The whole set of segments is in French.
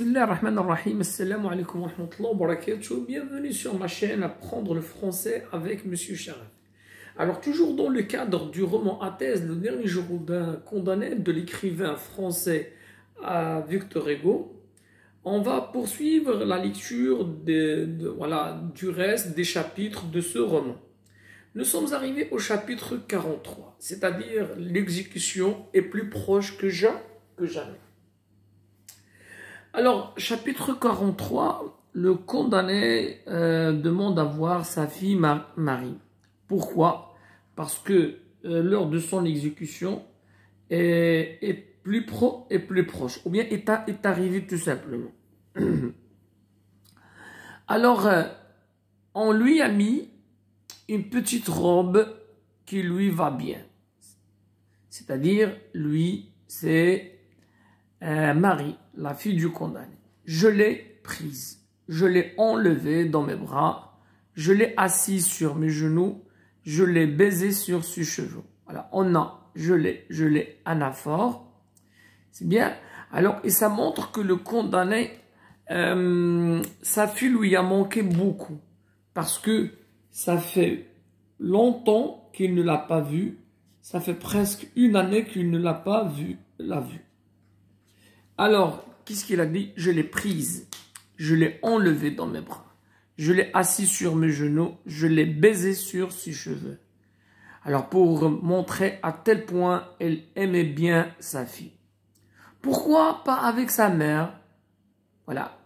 Bismillah ar-Rahman ar-Rahim, assalamu alaikum wa rahmatullahi wa barakatuh. Bienvenue sur ma chaîne Apprendre le français avec Monsieur Sharaf. Alors, toujours dans le cadre du roman Athènes, le dernier jour d'un condamné de l'écrivain français Victor Hugo, on va poursuivre la lecture du reste des chapitres de ce roman. Nous sommes arrivés au chapitre 43, c'est-à-dire l'exécution est plus proche que jamais. Alors, chapitre 43, le condamné demande à voir sa fille Marie. Pourquoi? Parce que l'heure de son exécution est plus proche, ou bien est arrivée tout simplement. Alors, on lui a mis une petite robe qui lui va bien. C'est-à-dire, lui, c'est Marie, la fille du condamné. Je l'ai prise, je l'ai enlevée dans mes bras, je l'ai assise sur mes genoux, je l'ai baisée sur ses cheveux. Voilà, je l'ai anaphore. C'est bien. Alors, et ça montre que le condamné, sa fille lui a manqué beaucoup. Parce que ça fait longtemps qu'il ne l'a pas vue. Ça fait presque une année qu'il ne l'a pas vue. Alors, qu'est-ce qu'il a dit? Je l'ai prise, je l'ai enlevée dans mes bras, je l'ai assise sur mes genoux, je l'ai baisée sur ses cheveux. Alors, pour montrer à tel point elle aimait bien sa fille. Pourquoi pas avec sa mère? Voilà.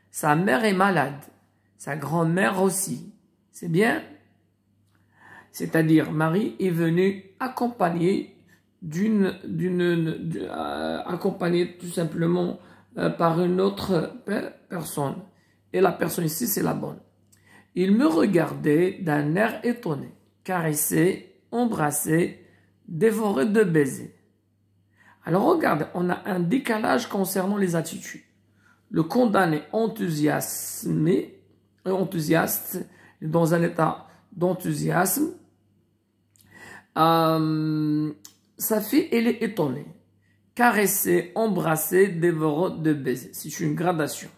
Sa mère est malade, sa grand-mère aussi. C'est bien? C'est-à-dire, Marie est venue accompagnée accompagnée tout simplement par une autre personne. Et la personne ici, c'est la bonne. Il me regardait d'un air étonné, caressé, embrassé, dévoré de baisers. Alors regarde, on a un décalage concernant les attitudes. Le condamné enthousiaste, dans un état d'enthousiasme, sa fille, elle est étonnée. Caressée, embrassée, dévorée de baisers. C'est une gradation.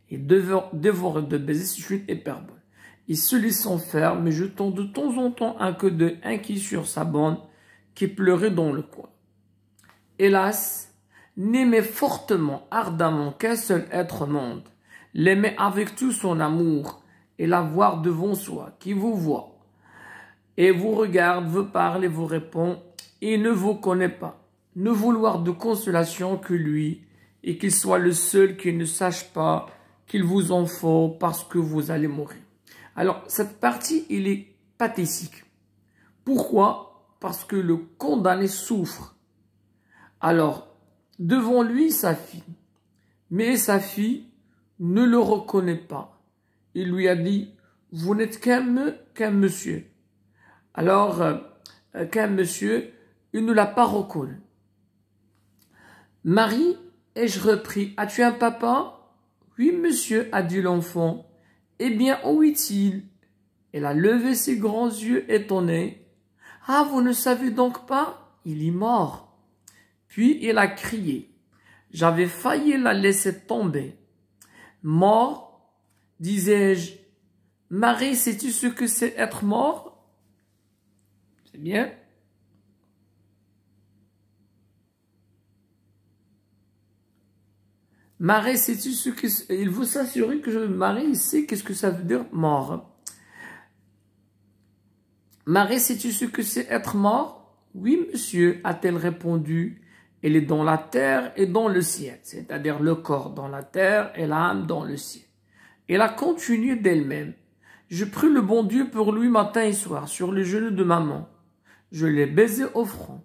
Et dévorée de baisers, c'est une hyperbole. Il se laissant faire, mais jetant de temps en temps un coup d'œil inquiet sur sa bande qui pleurait dans le coin. Hélas, n'aimait fortement, ardemment qu'un seul être au monde. L'aimer avec tout son amour et la voir devant soi, qui vous voit. Et vous regarde, vous parle et vous répond. Il ne vous connaît pas, ne vouloir de consolation que lui, et qu'il soit le seul qui ne sache pas qu'il vous en faut parce que vous allez mourir. Alors, cette partie, il est pathétique. Pourquoi? Parce que le condamné souffre. Alors, devant lui, sa fille. Mais sa fille ne le reconnaît pas. Il lui a dit, vous n'êtes qu'un monsieur. Alors, qu'un monsieur, il ne l'a pas reconnu. Marie, ai-je repris, as-tu un papa? Oui, monsieur, a dit l'enfant. Eh bien, où est-il? Elle a levé ses grands yeux étonnés. Ah, vous ne savez donc pas? Il est mort. Puis il a crié. J'avais failli la laisser tomber. Mort, disais-je. Marie, sais-tu ce que c'est être mort? C'est bien. Marie, sais-tu ce que... Il faut s'assurer que Marie sait qu'est-ce que ça veut dire mort. Marie, sais-tu ce que c'est être mort? Oui, monsieur, a-t-elle répondu. Elle est dans la terre et dans le ciel. C'est-à-dire le corps dans la terre et l'âme dans le ciel. Elle a continué d'elle-même. Je prie le bon Dieu pour lui matin et soir sur les genoux de maman. Je l'ai baisé au front.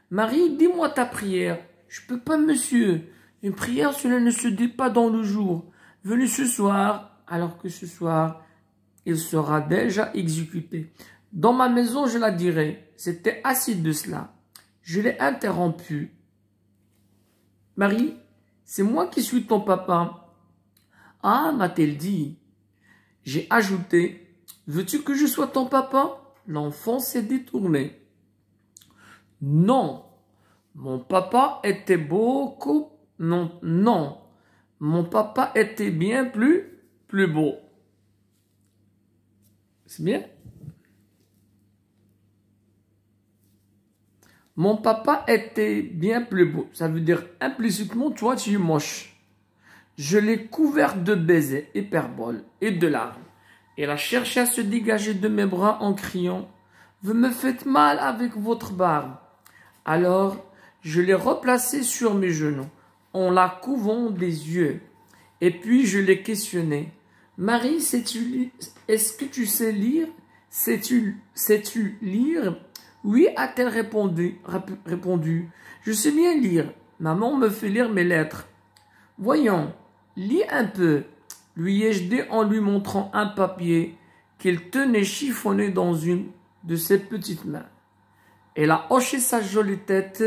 Marie, dis-moi ta prière. Je peux pas, monsieur. Une prière, cela ne se dit pas dans le jour. Venez ce soir, alors que ce soir, il sera déjà exécuté. Dans ma maison, je la dirai. C'était assez de cela. Je l'ai interrompu. Marie, c'est moi qui suis ton papa. Ah, m'a-t-elle dit. J'ai ajouté, veux-tu que je sois ton papa? L'enfant s'est détourné. Non, Mon papa était beaucoup... Non, non. Mon papa était bien plus beau. C'est bien? Mon papa était bien plus beau. Ça veut dire implicitement, toi, tu es moche. Je l'ai couvert de baisers, hyperboles et de larmes. Elle a cherché à se dégager de mes bras en criant « Vous me faites mal avec votre barbe ». Alors, je l'ai replacée sur mes genoux, en la couvant des yeux. Et puis, je l'ai questionnée. « Marie, est-ce que tu sais lire? Sais-tu lire ?» Oui, a-t-elle répondu. Je sais bien lire. Maman me fait lire mes lettres. Voyons, lis un peu, lui ai-je dit en lui montrant un papier qu'il tenait chiffonné dans une de ses petites mains. Elle a hoché sa jolie tête.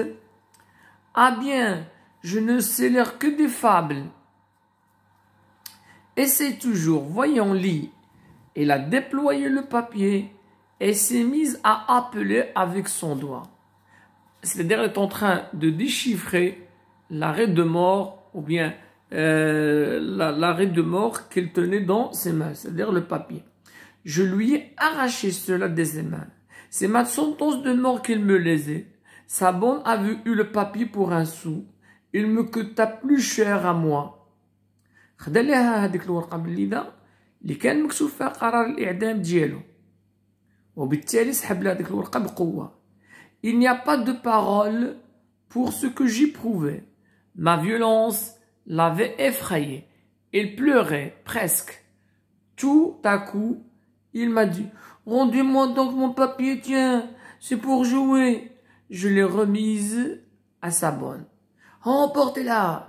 Ah bien, je ne sais lire que des fables. Essaie toujours, voyons, lis. Elle a déployé le papier et s'est mise à appeler avec son doigt. C'est-à-dire, elle est en train de déchiffrer l'arrêt de mort ou bien l'arrêt de mort qu'elle tenait dans ses mains, c'est-à-dire le papier. Je lui ai arraché cela de ses mains. C'est ma sentence de mort qu'il me lésait. Sa bonne avait eu le papier pour 1 sou. Il me coûta plus cher à moi. خدا لها هذيك الورقة بالليدة اللي كان مكتوب فيها قرار الإعدام ديالو. وبالتالي سحب لها هذيك الورقة بقوة. Il n'y a pas de parole pour ce que j'éprouvais. Ma violence l'avait effrayé. Il pleurait presque. Tout à coup, il m'a dit « Rendez-moi donc mon papier, tiens, c'est pour jouer. » Je l'ai remise à sa bonne. « Emportez-la !»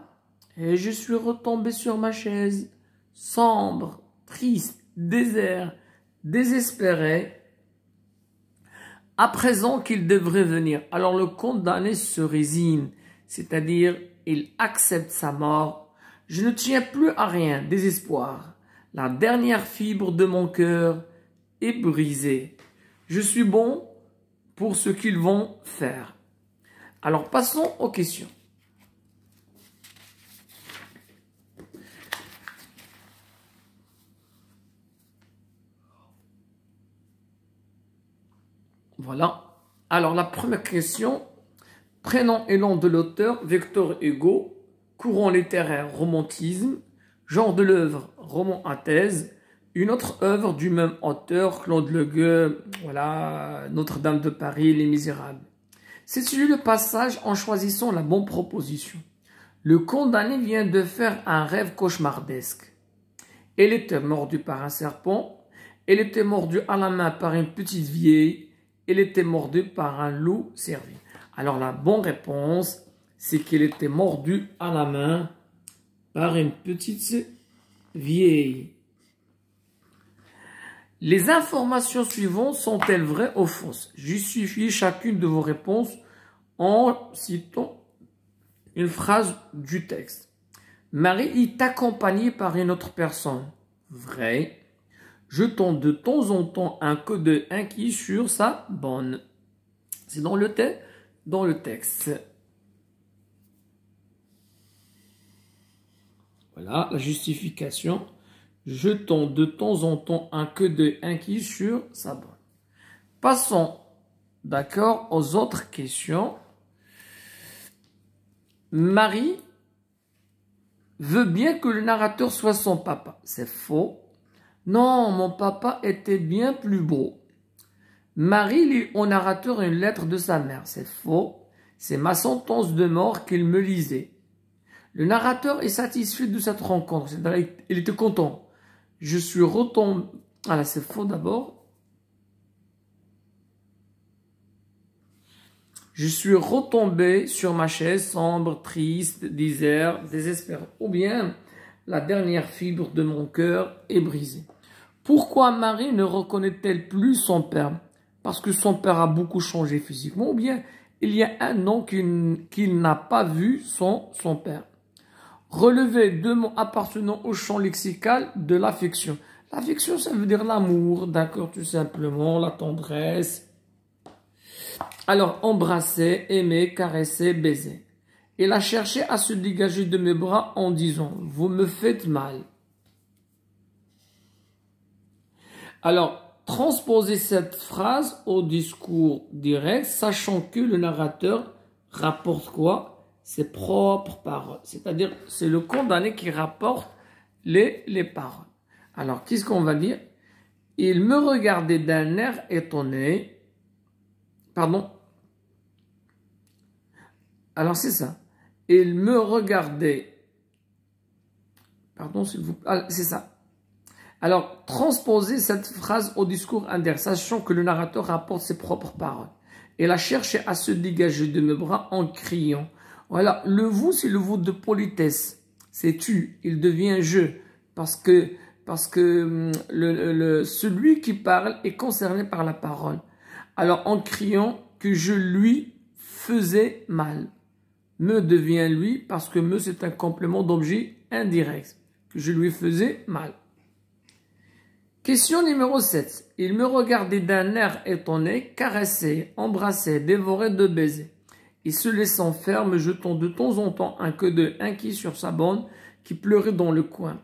Et je suis retombé sur ma chaise, sombre, triste, désert, désespéré. À présent qu'il devrait venir, alors le condamné se résigne, c'est-à-dire il accepte sa mort. Je ne tiens plus à rien, désespoir. La dernière fibre de mon cœur est brisée. Je suis bon pour ce qu'ils vont faire. Alors passons aux questions. Voilà. Alors la première question, prénom et nom de l'auteur, Victor Hugo, courant littéraire, romantisme, genre de l'œuvre, roman à thèse, une autre œuvre du même auteur, Claude Le Gueux, voilà, Notre-Dame de Paris, Les Misérables. C'est celui le passage en choisissant la bonne proposition. Le condamné vient de faire un rêve cauchemardesque. Elle était mordue par un serpent, elle était mordue à la main par une petite vieille, elle était mordue par un loup servi. Alors la bonne réponse, c'est qu'elle était mordue à la main par une petite vieille. Les informations suivantes sont-elles vraies ou fausses? Justifiez chacune de vos réponses en citant une phrase du texte. Marie est accompagnée par une autre personne. Vrai. Jetant de temps en temps un coup d'œil inquiet sur sa bonne. C'est dans le texte. Voilà la justification. Jetant de temps en temps un coup d'œil inquiet sur sa bonne. Passons, d'accord, aux autres questions. Marie veut bien que le narrateur soit son papa. C'est faux. Non, mon papa était bien plus beau. Marie lit au narrateur une lettre de sa mère. C'est faux. C'est ma sentence de mort qu'il me lisait. Le narrateur est satisfait de cette rencontre. C'est-à-dire, il était content. Je suis retombé... Ah là, c'est faux d'abord. Je suis retombé sur ma chaise, sombre, triste, désespéré. Ou bien, la dernière fibre de mon cœur est brisée. Pourquoi Marie ne reconnaît-elle plus son père? Parce que son père a beaucoup changé physiquement, ou bien il y a un an qu'il n'a pas vu son père. Relever 2 mots appartenant au champ lexical de l'affection. L'affection, ça veut dire l'amour, d'accord, tout simplement, la tendresse. Alors, embrasser, aimer, caresser, baiser. Il a cherché à se dégager de mes bras en disant, vous me faites mal. Alors, transposer cette phrase au discours direct, sachant que le narrateur rapporte quoi? Ses propres paroles. C'est-à-dire, c'est le condamné qui rapporte les paroles. Alors, qu'est-ce qu'on va dire? Il me regardait d'un air étonné. Pardon. Alors, c'est ça. Il me regardait. Pardon, s'il vous plaît. Ah, c'est ça. Alors, transposer cette phrase au discours indirect, sachant que le narrateur rapporte ses propres paroles. Il a cherché à se dégager de mes bras en criant. Voilà, le vous, c'est le vous de politesse. C'est tu, il devient je. Parce que celui qui parle est concerné par la parole. Alors, en criant que je lui faisais mal. Me devient lui parce que me, c'est un complément d'objet indirect. Que je lui faisais mal. Question numéro 7. Il me regardait d'un air étonné, caressait, embrassait, dévorait de baisers. Et se laissant faire, me jetant de temps en temps un coup d'œil inquiet sur sa bonne qui pleurait dans le coin.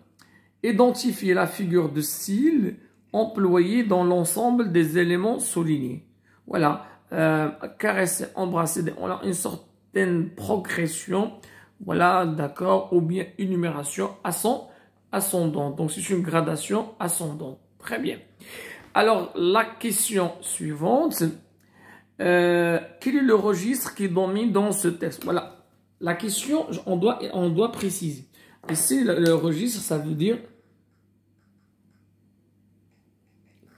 Identifier la figure de style employée dans l'ensemble des éléments soulignés. Voilà, caresser, embrasser, on a une certaine progression, voilà, d'accord, ou bien une numération ascendante. Donc, c'est une gradation ascendante. Très bien. Alors, la question suivante, quel est le registre qui domine dans ce texte? Voilà, la question, on doit préciser. Ici, le registre, ça veut dire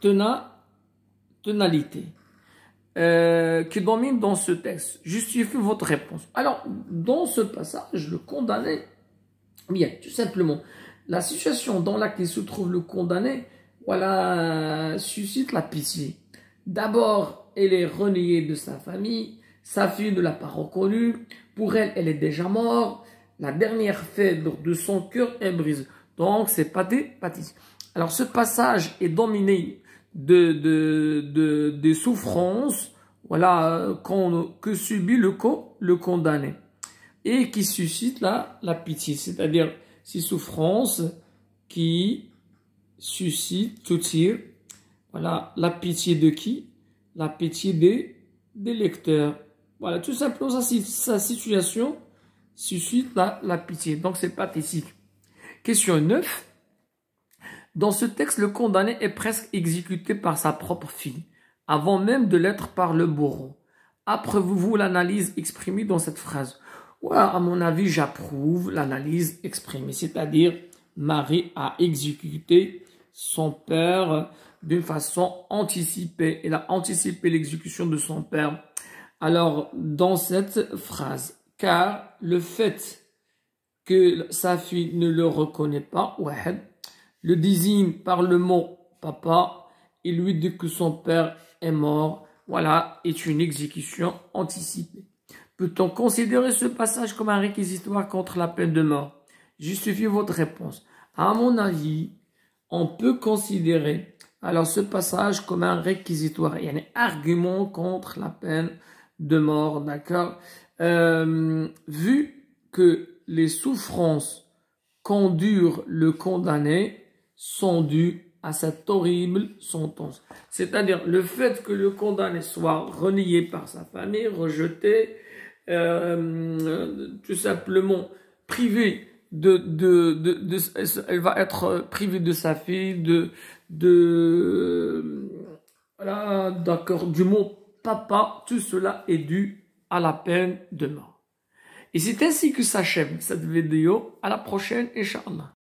tonalité. Qui domine dans ce texte. Justifiez votre réponse. Alors, dans ce passage, le condamné, bien, tout simplement, la situation dans laquelle se trouve le condamné, voilà, suscite la pitié. D'abord, elle est reniée de sa famille, sa fille ne l'a pas reconnue, pour elle, elle est déjà morte, la dernière fibre de son cœur est brisée. Donc, c'est pathétique. Alors, ce passage est dominé des souffrances, voilà, que subit le condamné et qui suscite la pitié, c'est-à-dire ces souffrances qui suscitent, tout tire, voilà, la pitié de qui? La pitié des lecteurs. Voilà, tout simplement, sa situation suscite la pitié. Donc, c'est pathétique. Question 9. Dans ce texte, le condamné est presque exécuté par sa propre fille, avant même de l'être par le bourreau. Approuvez-vous l'analyse exprimée dans cette phrase? Ouais, à mon avis, j'approuve l'analyse exprimée, c'est-à-dire Marie a exécuté son père d'une façon anticipée. Elle a anticipé l'exécution de son père. Alors, dans cette phrase, car le fait que sa fille ne le reconnaît pas, ouais, le désigne par le mot papa, il lui dit que son père est mort, voilà, est une exécution anticipée. Peut-on considérer ce passage comme un réquisitoire contre la peine de mort? Justifiez votre réponse. À mon avis, on peut considérer alors ce passage comme un réquisitoire. Il y a un argument contre la peine de mort, d'accord? Vu que les souffrances qu'endure le condamné sont dues à cette horrible sentence. C'est-à-dire le fait que le condamné soit renié par sa famille, rejeté, tout simplement privé elle va être privée de sa fille, voilà, d'accord, du mot papa, tout cela est dû à la peine de mort. Et c'est ainsi que s'achève cette vidéo. À la prochaine, Inch'Allah.